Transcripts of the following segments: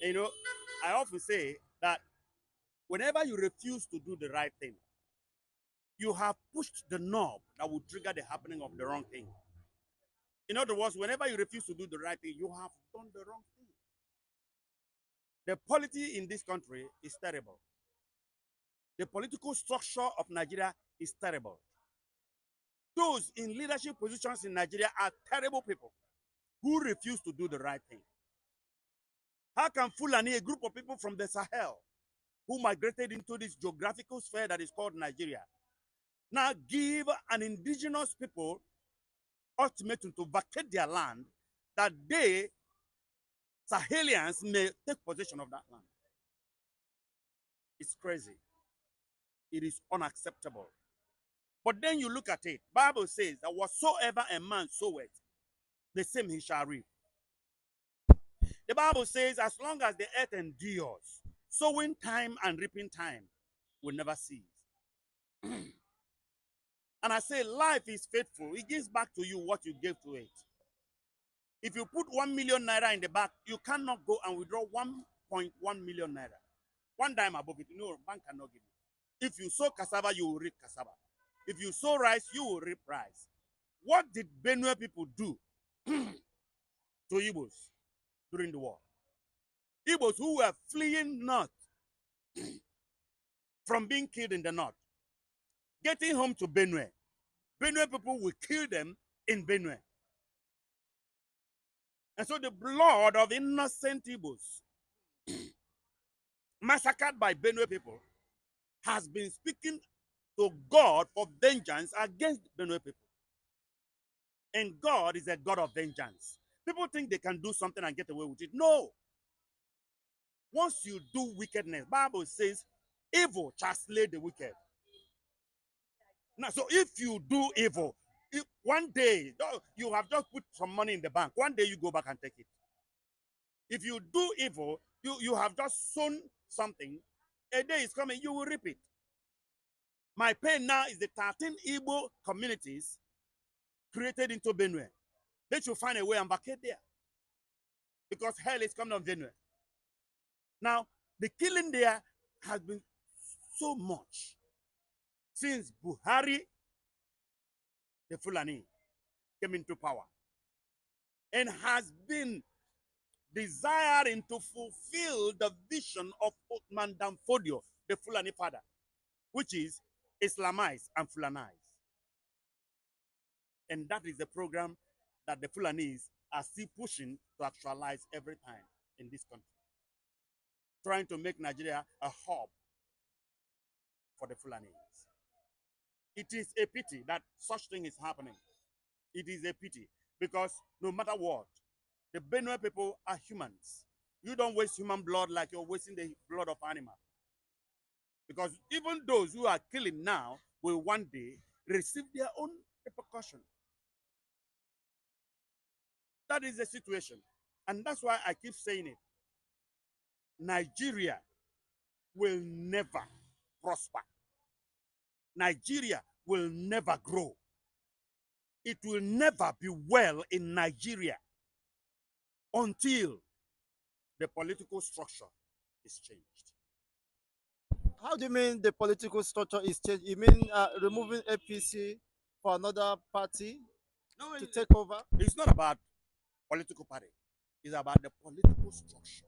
You know, I often say that whenever you refuse to do the right thing, you have pushed the knob that will trigger the happening of the wrong thing. In other words, whenever you refuse to do the right thing, you have done the wrong thing. The polity in this country is terrible. The political structure of Nigeria is terrible. Those in leadership positions in Nigeria are terrible people who refuse to do the right thing. How can Fulani, a group of people from the Sahel, who migrated into this geographical sphere that is called Nigeria, now give an indigenous people ultimatum to vacate their land that they, Sahelians, may take possession of that land? It's crazy. It is unacceptable. But then you look at it. Bible says that whatsoever a man soweth, the same he shall reap. The Bible says as long as the earth endures, sowing time and reaping time will never cease. And I say life is faithful. It gives back to you what you gave to it. If you put 1 million naira in the bank, you cannot go and withdraw 1.1 million naira. One dime above it, no, bank cannot give you. If you sow cassava, you will reap cassava. If you sow rice, you will reap rice. What did BENUE people do to Igbos during the war? Igbos who were fleeing north from being killed in the north, getting home to BENUE. BENUE people will kill them in BENUE. And so the blood of innocent Igbos massacred by BENUE people has been speaking to God for vengeance against BENUE people. And God is a God of vengeance. People think they can do something and get away with it. No. Once you do wickedness, Bible says, evil shall slay the wicked. Now, so if you do evil, if one day you have just put some money in the bank, one day you go back and take it. If you do evil, you have just sown something, a day is coming, you will reap it. My pain now is the 13 Igbo communities created into BENUE. They should find a way and vacate there. Because hell is coming on BENUE. Now, the killing there has been so much since Buhari, the Fulani, came into power, and has been desiring to fulfill the vision of Othman Danfodio, the Fulani father, which is Islamize and Fulanize. And that is the program that the Fulanis are still pushing to actualize every time in this country, trying to make Nigeria a hub for the Fulanis. It is a pity that such thing is happening. It is a pity because no matter what, the BENUE people are humans. You don't waste human blood like you're wasting the blood of animal. Because even those who are killing now will one day receive their own repercussion. That is the situation. And that's why I keep saying it. Nigeria will never prosper. Nigeria will never grow. It will never be well in Nigeria until the political structure is changed. How do you mean the political structure is changed? You mean removing APC for another party No, to take over? it's not about political party. It's about the political structure.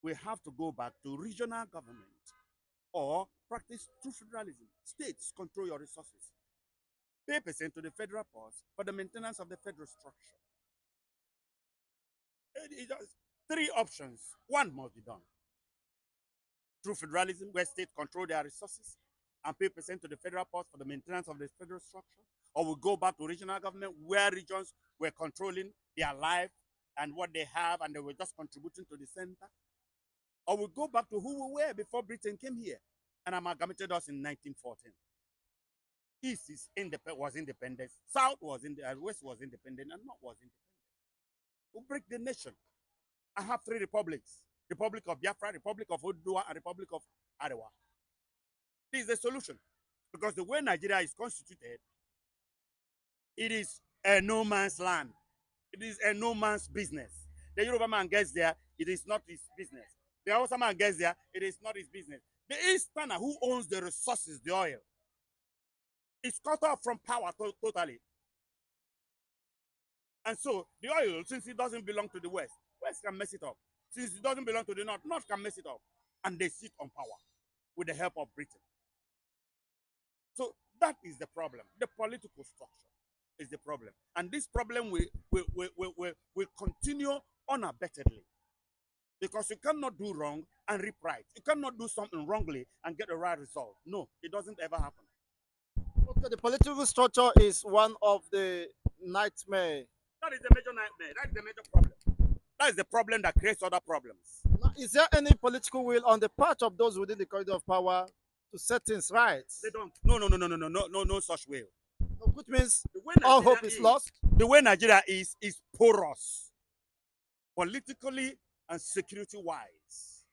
We have to go back to regional government or practice true federalism. States control your resources. Pay percent to the federal purse for the maintenance of the federal structure. It has three options. One must be done. Through federalism, where states control their resources and pay percent to the federal purse for the maintenance of the federal structure, or we go back to regional government where regions were controlling their life and what they have and they were just contributing to the center, or we go back to who we were before Britain came here and amalgamated us in 1914. East was independent, South was West was independent, and North was independent. We break the nation. I have three republics: Republic of Biafra, Republic of Oduduwa, and Republic of Arewa. This is the solution. Because the way Nigeria is constituted, it is a no man's land. It is a no man's business. The Yoruba man gets there, it is not his business. The Hausa man gets there, it is not his business. The Easterner who owns the resources, the oil, is cut off from power totally. And so the oil, since it doesn't belong to the West, West can mess it up. Since it doesn't belong to the North, North can mess it up. And they sit on power with the help of Britain. So that is the problem. The political structure is the problem. And this problem will continue unabatedly. Because you cannot do wrong and reap right. You cannot do something wrongly and get the right result. No, it doesn't ever happen. Okay, the political structure is one of the nightmare. That is the major nightmare. That is the major problem. That is the problem that creates other problems. Now, is there any political will on the part of those within the corridor of power to set things right? They don't. No such will. No, which means The way all Nigeria hope is lost. The way Nigeria is porous, politically and security wise.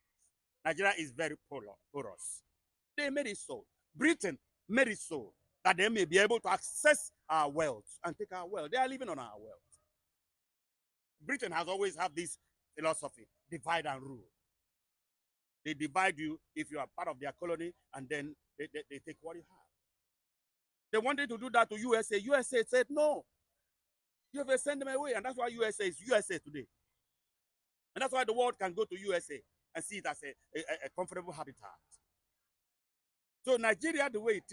Nigeria is very porous. They made it so. Britain made it so that they may be able to access our wealth and take our wealth. They are living on our wealth. Britain has always had this philosophy: divide and rule. They divide you if you are part of their colony, and then they take what you have. They wanted to do that to USA. USA said no. You have sent them away, and that's why USA is USA today. And that's why the world can go to USA and see it as a comfortable habitat. So Nigeria, the way it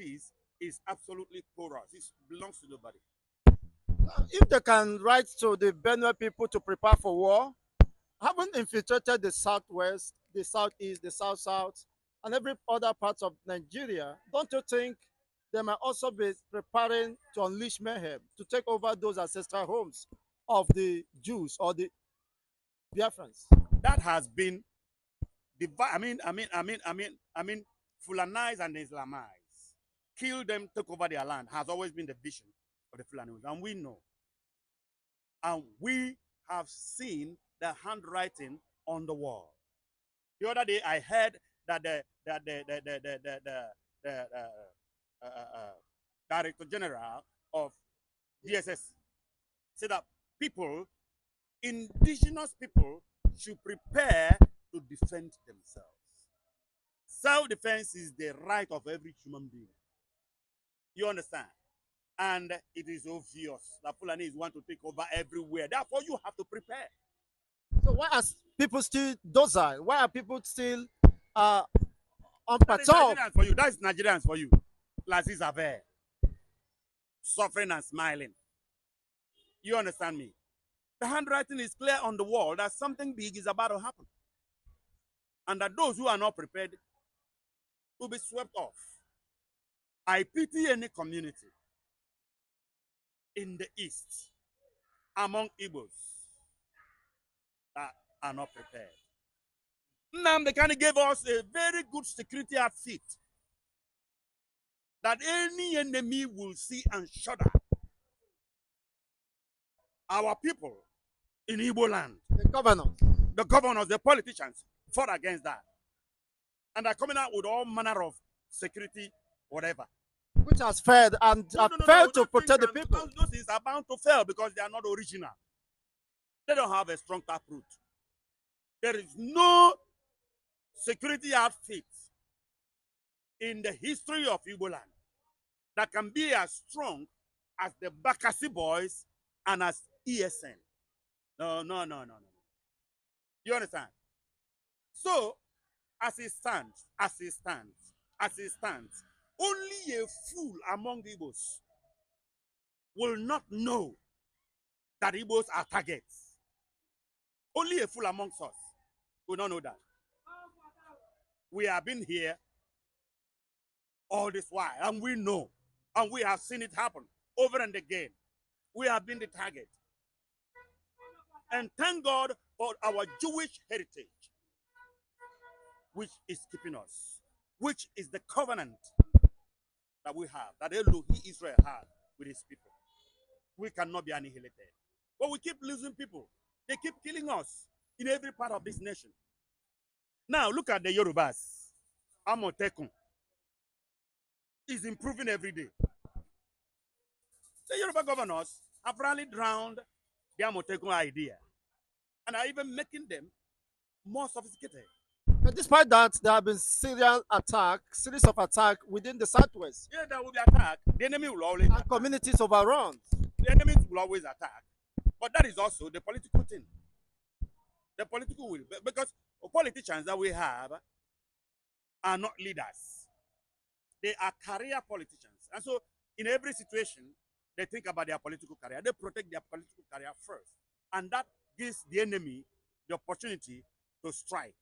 is absolutely porous. It belongs to nobody. If they can write to the BENUE people to prepare for war, haven't infiltrated the southwest, the southeast, the south, and every other part of Nigeria, don't you think they might also be preparing to unleash mayhem to take over those ancestral homes of the Jews or the Biafrans? That has been Fulanized and Islamized. Kill them, take over their land has always been the vision of the Fulanis, and we know. And we have seen the handwriting on the wall. The other day, I heard that the Director General of DSS said that indigenous people, should prepare to defend themselves. Self-defense is the right of every human being. You understand? And it is obvious that Fulanis want to take over everywhere. Therefore, you have to prepare. So why are people still docile? Why are people still on That is patrol? Nigerians for you. That is Nigerians for you. Lazis are there, suffering and smiling. You understand me? The handwriting is clear on the wall that something big is about to happen. And that those who are not prepared will be swept off. I pity any community in the East among Igbos that are not prepared. Nnamdi Kanu gave us a very good security outfit that any enemy will see and shudder. Our people in Igbo land, the governors, the politicians fought against that. And they're coming out with all manner of security, whatever. Which has failed and failed to protect the people. Those things are bound to fail because they are not original. They don't have a strong taproot. There is no security outfit in the history of Igbo land that can be as strong as the Bakassi boys and as ESN. No. You understand? So, as it stands, only a fool among Igbos will not know that Igbos are targets. Only a fool amongst us will not know that. We have been here all this while, and we know, and we have seen it happen over and again. We have been the target. And thank God for our Jewish heritage, which is keeping us, which is the covenant that we have, that Israel had with his people. We cannot be annihilated. But we keep losing people. They keep killing us in every part of this nation. Now, look at the Yorubas. Amotekun is improving every day. The Yoruba governors have rallied round the Amotekun idea. and are even making them more sophisticated. But despite that, there have been series of attacks within the Southwest, Yeah, there will be attack. The enemy will always and attack. communities overrun. The enemies will always attack. But that is also the political thing. The political will. Because politicians that we have are not leaders. They are career politicians. And so in every situation, they think about their political career. They protect their political career first. And that gives the enemy the opportunity to strike.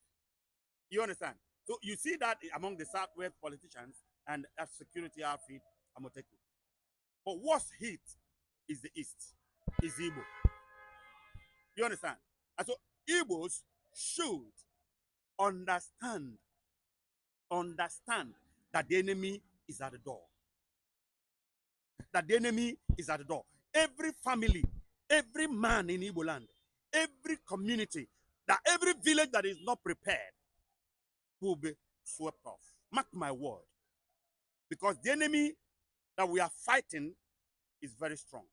You understand? So you see that among the Southwest politicians and a security outfit, Amoteku. But what's hit is the East, is Igbo. You understand? And so Igbos should understand, understand that the enemy is at the door. That the enemy is at the door. Every family, every man in Igbo land, every community, that every village that is not prepared will be swept off. Mark my word. Because the enemy that we are fighting is very strong.